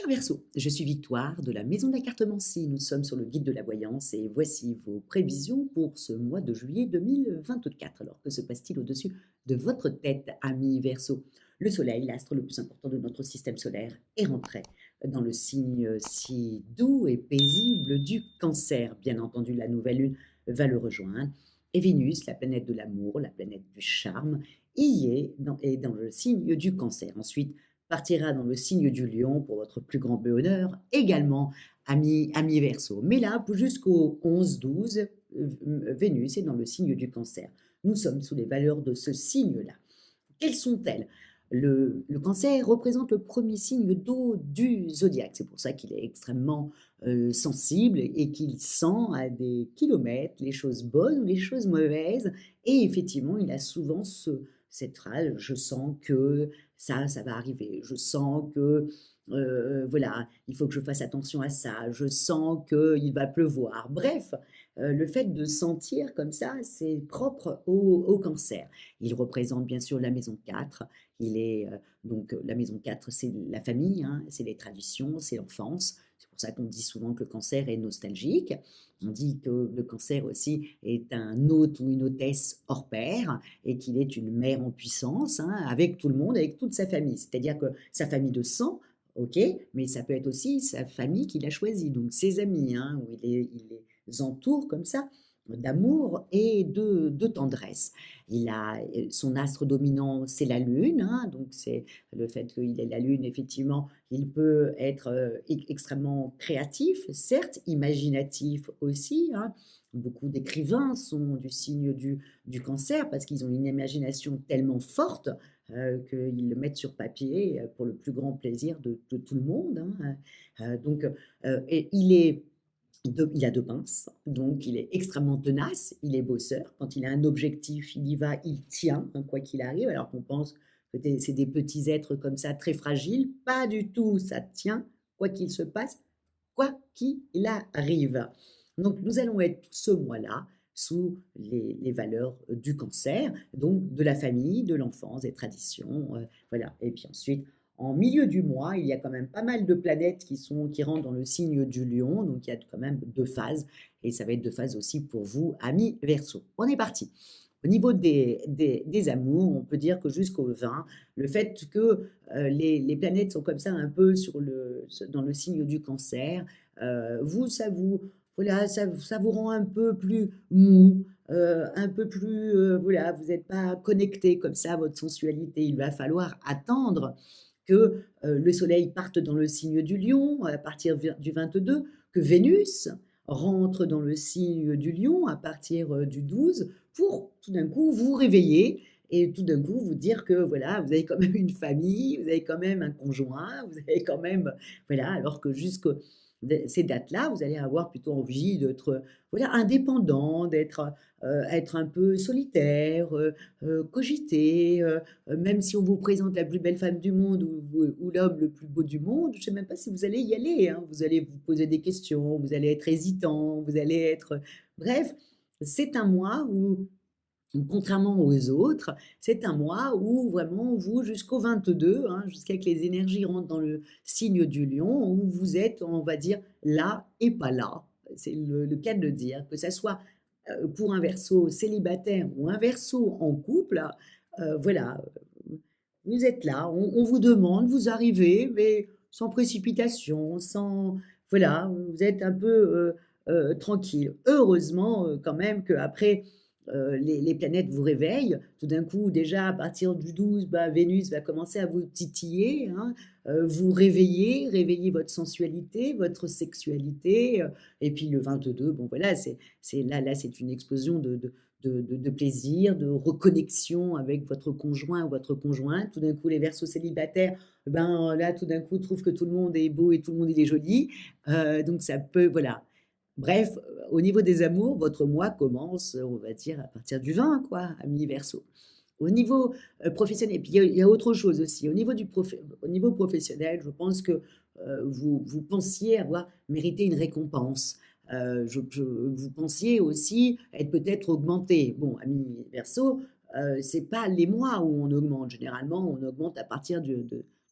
Cher Verseau, je suis Victoire de la Maison de la Cartomancie. Nous sommes sur le guide de la voyance et voici vos prévisions pour ce mois de juillet 2024. Alors, que se passe-t-il au-dessus de votre tête, ami Verseau? Le Soleil, l'astre le plus important de notre système solaire, est rentré dans le signe si doux et paisible du Cancer. Bien entendu, la nouvelle lune va le rejoindre. Et Vénus, la planète de l'amour, la planète du charme, est dans le signe du Cancer. Ensuite, partira dans le signe du lion pour votre plus grand bonheur, également ami Verseau. Mais là, jusqu'au 11-12, Vénus est dans le signe du Cancer. Nous sommes sous les valeurs de ce signe-là. Quelles sont-elles? Le Cancer représente le premier signe d'eau du zodiaque. C'est pour ça qu'il est extrêmement sensible et qu'il sent à des kilomètres les choses bonnes ou les choses mauvaises. Et effectivement, il a souvent cette phrase: je sens que ça va arriver. Je sens que voilà, il faut que je fasse attention à ça. Je sens qu'il va pleuvoir. Bref, le fait de sentir comme ça, c'est propre au Cancer. Il représente bien sûr la maison 4. Il est donc la maison 4, c'est la famille, hein, c'est les traditions, c'est l'enfance. C'est pour ça qu'on dit souvent que le Cancer est nostalgique. On dit que le Cancer aussi est un hôte ou une hôtesse hors pair et qu'il est une mère en puissance, hein, avec tout le monde, avec toute sa famille. C'est-à-dire que sa famille de sang, ok, mais ça peut être aussi sa famille qu'il a choisie, donc ses amis, hein, où il les entoure comme ça d'amour et de tendresse. Il a son astre dominant, c'est la Lune, hein, donc c'est le fait qu'il ait la Lune, effectivement, il peut être extrêmement créatif, certes, imaginatif aussi, hein. Beaucoup d'écrivains sont du signe du Cancer parce qu'ils ont une imagination tellement forte qu'ils le mettent sur papier pour le plus grand plaisir de tout le monde, hein. Donc, et il a deux pinces, donc il est extrêmement tenace, il est bosseur. Quand il a un objectif, il y va, il tient, hein, quoi qu'il arrive, alors qu'on pense que c'est des petits êtres comme ça, très fragiles. Pas du tout, ça tient, quoi qu'il se passe, quoi qu'il arrive. Donc nous allons être ce mois-là sous les valeurs du Cancer, donc de la famille, de l'enfance, des traditions, voilà. Et puis ensuite, en milieu du mois, il y a quand même pas mal de planètes qui rentrent dans le signe du lion, donc il y a quand même deux phases, et ça va être deux phases aussi pour vous, amis Verseau. On est parti. Au niveau des amours, on peut dire que jusqu'au 20, le fait que les planètes sont comme ça un peu dans le signe du Cancer, voilà, ça vous rend un peu plus mou, un peu plus, voilà, vous n'êtes pas connecté comme ça à votre sensualité. Il va falloir attendre que le Soleil parte dans le signe du Lion à partir du 22, que Vénus rentre dans le signe du Lion à partir du 12, pour tout d'un coup vous réveiller et tout d'un coup vous dire que voilà, vous avez quand même une famille, vous avez quand même un conjoint, vous avez quand même, voilà, alors que jusque ces dates-là, vous allez avoir plutôt envie d'être voilà, indépendant, être un peu solitaire, cogiter, même si on vous présente la plus belle femme du monde ou l'homme le plus beau du monde, je ne sais même pas si vous allez y aller, hein. Vous allez vous poser des questions, vous allez être hésitant, vous allez être... Bref, c'est un mois où, contrairement aux autres, c'est un mois où vraiment vous, jusqu'au 22, hein, jusqu'à que les énergies rentrent dans le signe du lion, où vous êtes, on va dire, là et pas là. C'est le cas de le dire, que ça soit pour un Verseau célibataire ou un Verseau en couple, voilà, vous êtes là, on vous demande, vous arrivez, mais sans précipitation, sans, voilà, vous êtes un peu tranquille. Heureusement quand même qu'après, les planètes vous réveillent. Tout d'un coup, déjà à partir du 12, bah, Vénus va commencer à vous titiller, hein, vous réveiller votre sensualité, votre sexualité. Et puis le 22, bon voilà, là, c'est une explosion de plaisir, de reconnexion avec votre conjoint ou votre conjointe. Tout d'un coup, les Verseaux célibataires, ben là, tout d'un coup, trouvent que tout le monde est beau et tout le monde il est joli. Donc ça peut, voilà. Bref, au niveau des amours, votre mois commence, on va dire, à partir du 20, quoi, ami Verseau. Au niveau professionnel, et puis il y a autre chose aussi. Au niveau professionnel, je pense que vous pensiez avoir mérité une récompense. Vous pensiez aussi être peut-être augmenté. Bon, ami Verseau, c'est pas les mois où on augmente. Généralement, on augmente à partir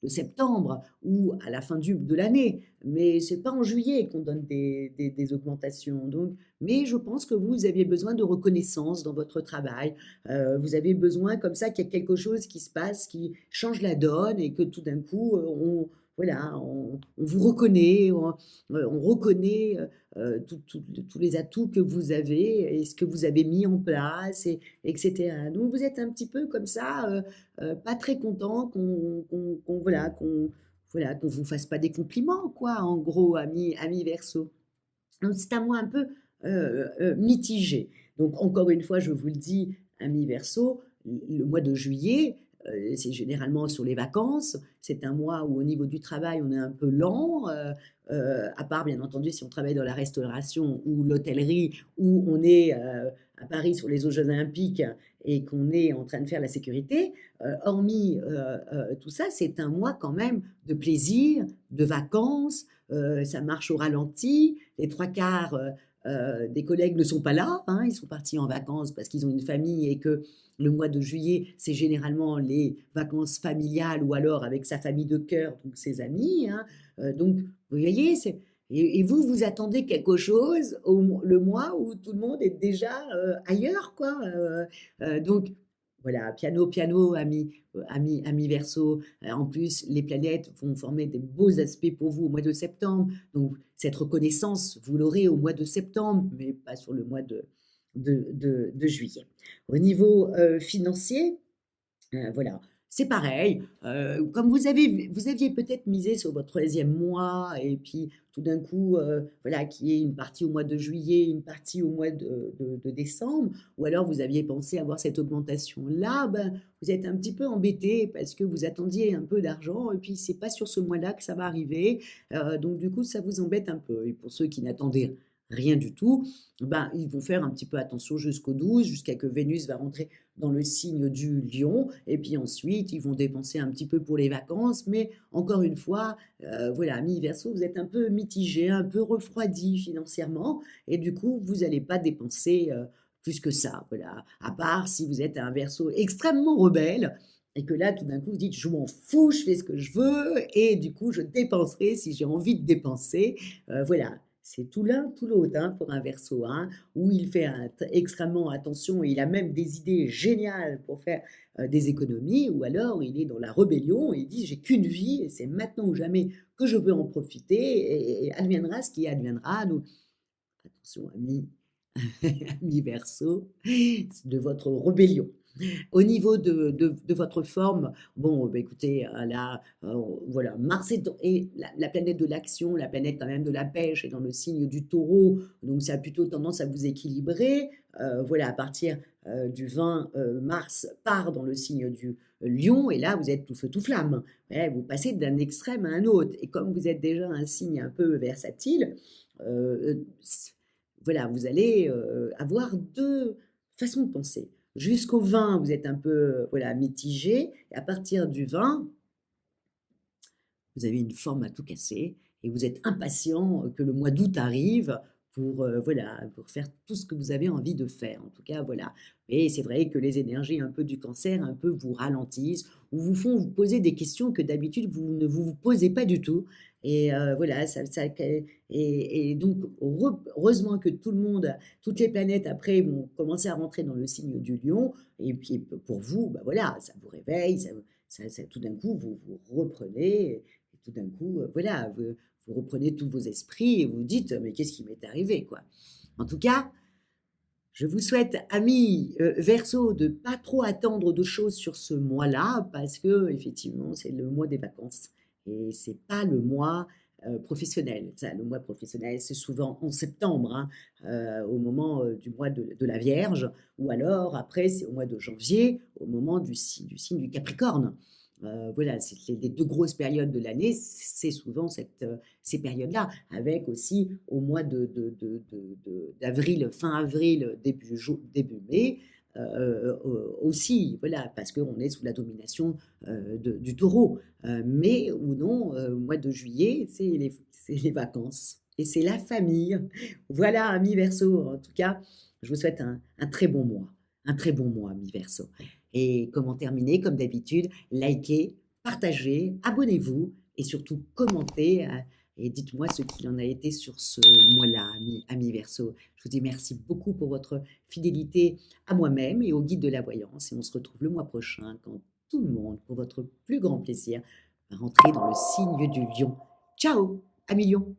de septembre ou à la fin de l'année. Mais c'est pas en juillet qu'on donne des augmentations. Donc, mais je pense que vous aviez besoin de reconnaissance dans votre travail. Vous avez besoin comme ça qu'il y ait quelque chose qui se passe, qui change la donne et que tout d'un coup, voilà, on vous reconnaît, on reconnaît tous les atouts que vous avez et ce que vous avez mis en place, etc. Donc vous êtes un petit peu comme ça, pas très content voilà, qu'on vous fasse pas des compliments, quoi, en gros, ami Verseau. Donc c'est un mois un peu mitigé. Donc encore une fois, je vous le dis, ami Verseau, le mois de juillet, c'est généralement sur les vacances. C'est un mois où au niveau du travail, on est un peu lent, à part bien entendu si on travaille dans la restauration ou l'hôtellerie, où on est à Paris sur les Jeux olympiques et qu'on est en train de faire la sécurité. Hormis tout ça, c'est un mois quand même de plaisir, de vacances, ça marche au ralenti. Les trois quarts des collègues ne sont pas là, hein, ils sont partis en vacances parce qu'ils ont une famille et que le mois de juillet, c'est généralement les vacances familiales ou alors avec sa famille de cœur, donc ses amis, hein. Donc, vous voyez, et vous, vous attendez quelque chose le mois où tout le monde est déjà ailleurs, quoi. Donc, voilà, piano, piano, ami Verseau. En plus, les planètes vont former des beaux aspects pour vous au mois de septembre. Donc, cette reconnaissance, vous l'aurez au mois de septembre, mais pas sur le mois de juillet. Au niveau financier, voilà, c'est pareil. Comme vous aviez peut-être misé sur votre troisième mois, et puis tout d'un coup, voilà, qu'il y ait une partie au mois de juillet, une partie au mois de décembre, ou alors vous aviez pensé avoir cette augmentation-là, ben, vous êtes un petit peu embêté parce que vous attendiez un peu d'argent, et puis c'est pas sur ce mois-là que ça va arriver. Donc du coup, ça vous embête un peu. Et pour ceux qui n'attendaient rien du tout, ben, ils vont faire un petit peu attention jusqu'au 12, jusqu'à que Vénus va rentrer dans le signe du lion, et puis ensuite, ils vont dépenser un petit peu pour les vacances, mais encore une fois, voilà, mi-verso, vous êtes un peu mitigé, un peu refroidi financièrement, et du coup, vous n'allez pas dépenser plus que ça, voilà, à part si vous êtes un verso extrêmement rebelle, et que là, tout d'un coup, vous dites, je m'en fous, je fais ce que je veux, et du coup, je dépenserai si j'ai envie de dépenser, voilà. C'est tout l'un, tout l'autre hein, pour un verso, hein, où il fait extrêmement attention et il a même des idées géniales pour faire des économies, ou alors il est dans la rébellion et il dit j'ai qu'une vie et c'est maintenant ou jamais que je veux en profiter et adviendra ce qui adviendra. Donc attention, ami, ami verso, de votre rébellion. Au niveau de votre forme, bon, bah, écoutez, là, voilà, Mars est la planète de l'action, la planète quand même de la pêche est dans le signe du taureau, donc ça a plutôt tendance à vous équilibrer. Voilà, à partir du 20, Mars part dans le signe du lion, et là, vous êtes tout feu, tout flamme. Ouais, vous passez d'un extrême à un autre. Et comme vous êtes déjà un signe un peu versatile, voilà, vous allez avoir deux façons de penser. Jusqu'au 20, vous êtes un peu voilà, mitigé. Et à partir du 20, vous avez une forme à tout casser et vous êtes impatient que le mois d'août arrive pour, voilà, pour faire tout ce que vous avez envie de faire. En tout cas, voilà. Et c'est vrai que les énergies un peu du cancer un peu vous ralentissent ou vous font vous poser des questions que d'habitude vous ne vous posez pas du tout. Et voilà, et donc heureusement que tout le monde, toutes les planètes après vont commencer à rentrer dans le signe du lion. Et puis pour vous, bah voilà, ça vous réveille, tout d'un coup vous reprenez tout d'un coup, voilà, vous reprenez tous vos esprits et vous dites, mais qu'est-ce qui m'est arrivé, quoi. En tout cas, je vous souhaite, amis Verseau, de pas trop attendre de choses sur ce mois-là, parce que effectivement, c'est le mois des vacances et c'est pas le mois professionnel. Ça, le mois professionnel, c'est souvent en septembre, hein, au moment du mois de la Vierge, ou alors après, c'est au mois de janvier, au moment du signe du Capricorne. Voilà, c'est les deux grosses périodes de l'année, c'est souvent ces périodes-là, avec aussi au mois d'avril, fin avril, début mai, aussi, voilà, parce qu'on est sous la domination du taureau. Mais ou non, au mois de juillet, c'est les vacances et c'est la famille. Voilà, amis Verseau, en tout cas, je vous souhaite un très bon mois, un très bon mois, amis Verseau. Et comment terminer, comme d'habitude, likez, partagez, abonnez-vous et surtout commentez et dites-moi ce qu'il en a été sur ce mois-là, amis Verseau. Je vous dis merci beaucoup pour votre fidélité à moi-même et au guide de la voyance et on se retrouve le mois prochain quand tout le monde, pour votre plus grand plaisir, va rentrer dans le signe du lion. Ciao, amis lions!